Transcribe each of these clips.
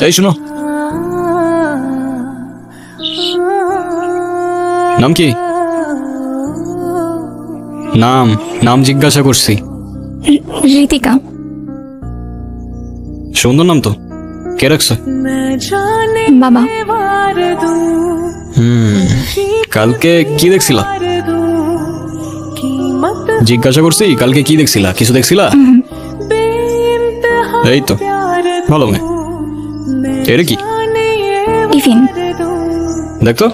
এই শোনো, নাম কি? নাম নাম জিজ্ঞাসা করছি। ঋতিকা। সুন্দর নাম তো, কে রাখছে? বাবা। কালকে কি দেখছিলা? জিজ্ঞাসা করছি কালকে কি দেখছিলা, কিছু দেখছিলা? এই তো ভালো মেয়ে। এটা কি? টিফিন। দেখতো।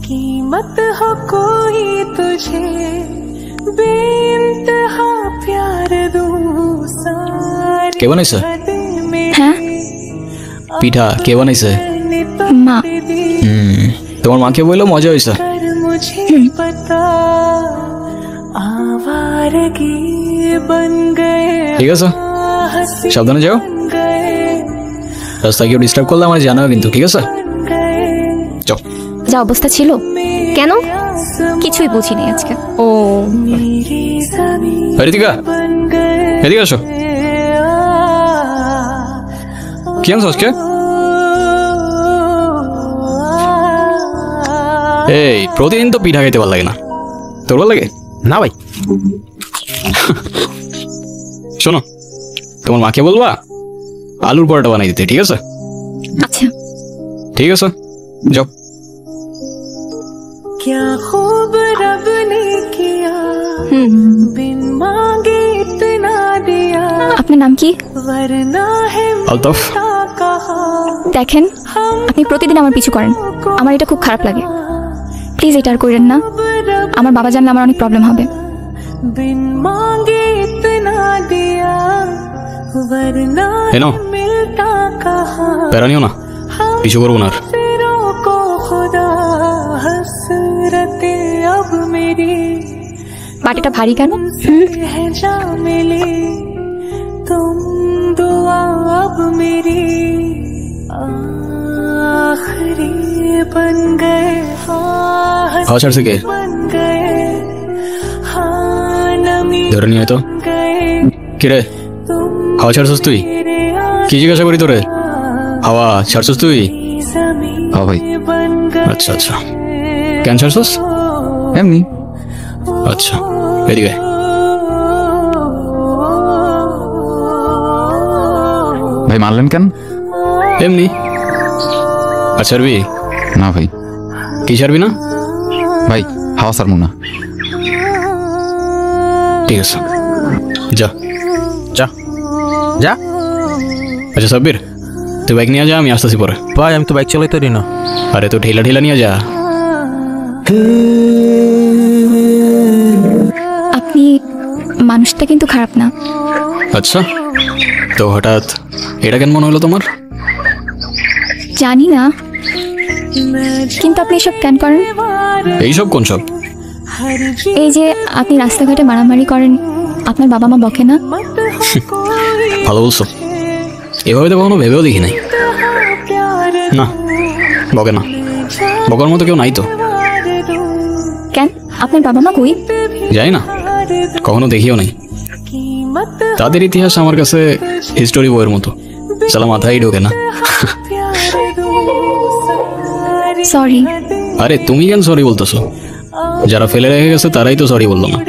कीमत हो कोई तुझे बेइंतहा प्यार दूं सारे। কে বানাইছে? হ্যাঁ, পিঠা কে বানাইছে? মা। তোমার মাকে বললো মজা হয়েছে। मुझे पता आवारगी बन गए। ঠিক আছে, সাবধানে যাও। রাস্তায় কেউ ডিস্টার্ব করলে আমার জানাও কিন্তু, ঠিক আছে? চল। যা অবস্থা ছিল। কেন? কিছুই বুঝিনি আজকে। ও ঋতিকা, এদিকে আসো। কি আনছো আজকে? এই প্রতিদিন তো পিঠা খাইতে ভালো লাগে না, তোর ভালো লাগে? না ভাই। শোনো, তোমার মাকে বলবা আলুর পরোটা বানাই দিতে, ঠিক আছে? আচ্ছা ঠিক আছে, যাও। क्या खूब रब ने किया बिन मांगे इतना दिया। আপনার নাম কি? वरना है আলতাফ। कहा দেখেন, আপনি প্রতিদিন আমার পিছু করেন, আমার এটা খুব খারাপ লাগে। প্লিজ এটা আর করেন না, আমার বাবা জানলে আমার অনেক প্রবলেম হবে। बिन मांगे इतना दिया वरना এনো मिलता कहा। প্যারা নিও না, পিছু করবো না আর। फिरों को खुदा हसरते अब मेरी বাটিটা ভারী কেন? है जा मिली तुम दुआ अब मेरी आखिरी बन गए। হাওয়া ছাড়ছে কে? बन गए हाँ नमी ধরে নিয়ে তো। गए কিরে, तुम হাওয়া ছাড়ছস তুই? কি জিজ্ঞাসা করি তোরে? হাওয়া ছাড়ছস তুই? जमीन হ্যাঁ ভাই, बन गए। আচ্ছা আচ্ছা, কেন ছাড়ছস? এমনি। আচ্ছা এদিকে। ভাই মারলেন কেন? এমনি। আর ছাড়বি? না ভাই। কি ছাড়বি না? ভাই হাওয়া ছাড়বো না। ঠিক আছে, যা। যা যা। আচ্ছা সাব্বির, তুই বাইক নিয়ে যা, আমি আসতেছি পরে। ভাই আমি তো বাইক চালাইতে পারি না। আরে তো ঠেলা ঠেলা নিয়ে যা। আপনি মানুষটা কিন্তু খারাপ না। আচ্ছা, তো হঠাৎ এটা কেন মনে হলো তোমার? জানি না, কিন্তু আপনি এসব কেন করেন? এইসব কোন সব? এই যে আপনি রাস্তাঘাটে মারামারি করেন, আপনার বাবা মা বকে না? ভালো বলছো, এভাবে তো কখনো ভেবেও দেখি নাই। না, বকে না, বকার মতো কেউ নাই তো। কেন, আপনার বাবা মা কই? যাই না, কখনো দেখিও নাই। তাদের ইতিহাস আমার কাছে হিস্টোরি বইয়ের মতো, সালা মাথায় ঢোকে না। সরি। আরে তুমি কেন সরি বলতেছো? যারা ফেলে রেখে গেছে তারাই তো সরি বললো না।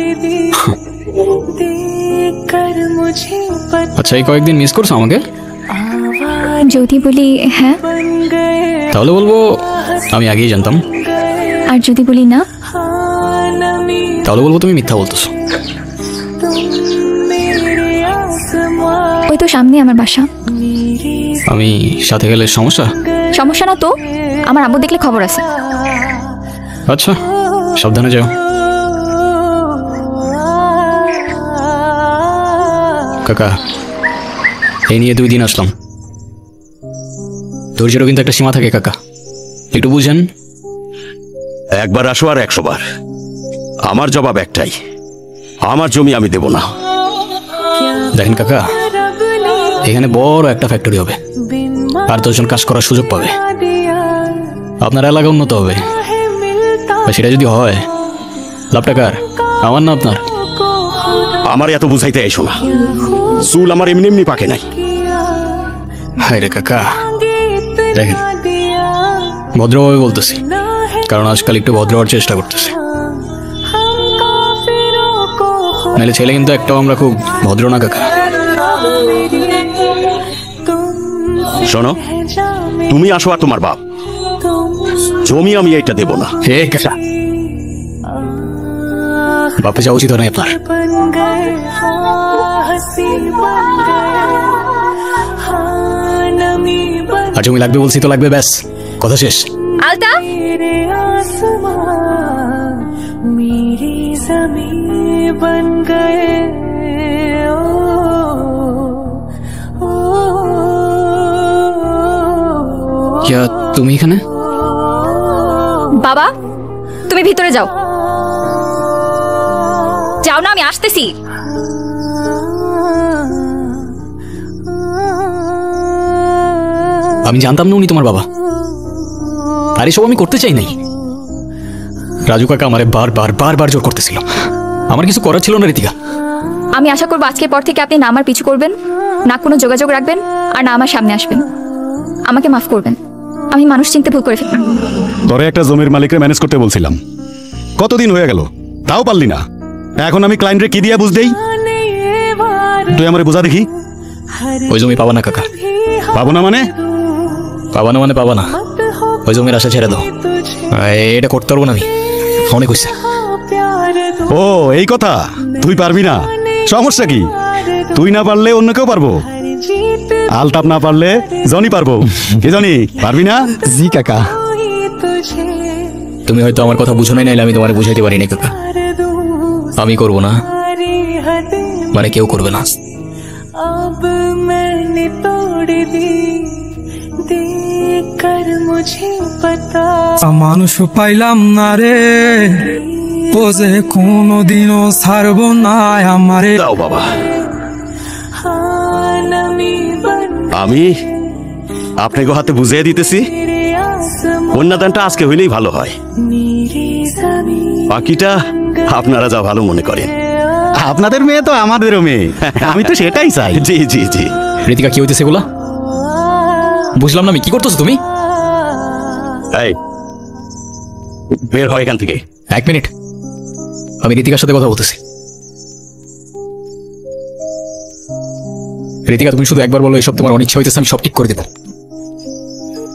আচ্ছা, এই কয়েকদিন মিস করছো আমাকে? যদি বলি হ্যাঁ, তাহলে বলবো আমি আগেই জানতাম। আর যদি বলি না, তাহলে বলবো তুমি মিথ্যা বলতেছো। ওই তো সামনে আমার বাসা। আমি সাথে গেলে সমস্যা? সমস্যা না তো, আমার আব্বু দেখলে খবর আছে। আচ্ছা, সাবধানে যাও। কাকা, এই নিয়ে 2 দিন আসলাম। ধৈর্যেরও কিন্তু একটা সীমা থাকে কাকা, একটু বুঝেন। একবার আসো আর 100 বার। আমার জবাব একটাই, আমার জমি আমি দেব না। দেখেন কাকা, এখানে বড় একটা ফ্যাক্টরি হবে, আর 10 জন কাজ করার সুযোগ পাবে। আপনার এলাকা উন্নত হবে, আর সেটা যদি হয় লাভটা কার? আমার না আপনার? আমার এত বুঝাইতে এসো না, চুল আমার এমনি এমনি পাকে নাই। হায় রে কাকা, দেখেন दिया ভদ্রভাবে বলতেছি, ना है কারণ আজকাল একটু ভদ্র হওয়ার চেষ্টা করতেছি। हम काफिरों को নাহলে ছেলে কিন্তু একটাও আমরা খুব ভদ্র না কাকা। अब मेरी तुम শোনো, है जा मेरी তুমি আসো আর তোমার বাপ, तुम জমি আমি এইটা দেব না। হে কাকা, বাপে যাওয়া উচিত হয় না আপনার। बन गए हाँ हंसी बन गए हाँ नमी बन আর জমি লাগবে বলছি তো লাগবে, ব্যাস কথা শেষ। আলতা, मेरे आसमां मेरी जमीन बन गए ओ, ओ, ইয়া, তুমি এখানে? বাবা তুমি ভিতরে যাও। যাও না, আমি আসতেছি। আমি জানতাম না উনি তোমার বাবা, আর এসব আমি করতে চাই নাই। রাজু কাকা আমারে বারবার বারবার জোর করতেছিল, আমার কিছু করার ছিল না ঋতিকা। আমি আশা করবো আজকের পর থেকে আপনি না আমার পিছু করবেন, না কোনো যোগাযোগ রাখবেন, আর না আমার সামনে আসবেন। আমাকে মাফ করবেন, আমি মানুষ চিনতে ভুল করে ফেললাম। তোরে একটা জমির মালিকরে ম্যানেজ করতে বলছিলাম, কতদিন হয়ে গেল তাও পারলি না। এখন আমি ক্লায়েন্টরে কি দিয়া বুঝ দেই? তুই আমারে বোঝা দেখি। ওই জমি পাবা না কাকা। পাবো না মানে? পাবা না মানে পাবা না, ওই জমির আশা ছেড়ে দাও। এটা করতে পারবো না আমি, অনেক হয়েছে। प्यार दो ও এই কথা, তুই পারবি না, সমস্যা কি? তুই না পারলে অন্য কেউ পারবো। जीत আলতাপ না পারলে জনি পারবো। কি জনি পারবি না? জি কাকা। ही तुझे তুমি হয়তো আমার কথা বুঝো নাই, নাইলে আমি তোমার বুঝাইতে পারি না কাকা। कर दूं আমি করবো না सारी हदें মানে কেউ করবে না। अब मैंने तोड़ दी देख कर मुझे पता মানুষ পাইলাম না রে, ও যে কোনোদিনও ছাড়বো না আমারে। দাও বাবা, हाँ नमी बन আমি আপনাকে হাতে বুঝিয়ে দিতেছি। मेरे आसमां কন্যাদানটা আজকে হইলেই ভালো হয়, मेरी जमीन বাকিটা আপনারা যা ভালো মনে করেন। আপনাদের মেয়ে তো আমাদেরও মেয়ে, আমি তো সেটাই চাই। জি জি জি। ঋতিকা কি হইতেছে এগুলা? বুঝলাম না আমি, কি করতেছো তুমি? এই বের হয় এখান থেকে। এক মিনিট, আমি ঋতিকার সাথে কথা বলতেছি। ঋতিকা তুমি শুধু একবার বলো এসব তোমার অনিচ্ছা হইতেছে, আমি সব ঠিক করে দেবো।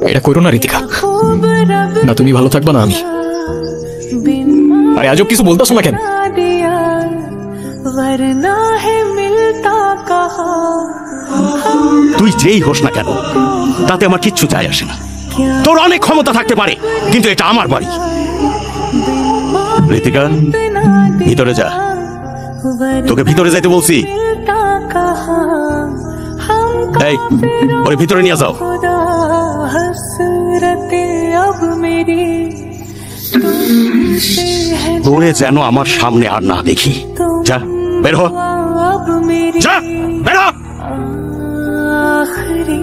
এটা করো না ঋতিকা, खूब रब না তুমি ভালো থাকবা না আমি। बिन আরে আজব কিছু বলতেছো না কেন? मार दिया वरना है मिलता कहा তুই যেই হোস না কেন তাতে আমার কিচ্ছু যায় আসে না। তোর অনেক ক্ষমতা থাকতে পারে, কিন্তু এটা আমার বাড়ি। ঋতিকা ভিতরে যা, তোকে ভিতরে যাইতে বলছি। मिलता कहा हम এই ওরে ভিতরে নিয়ে যাও। खुदा हसरते अब मेरी तुमसे है তোরে যেন আমার সামনে আর না দেখি। যা বের হ, अब मेरी যা বের হ। आखिरी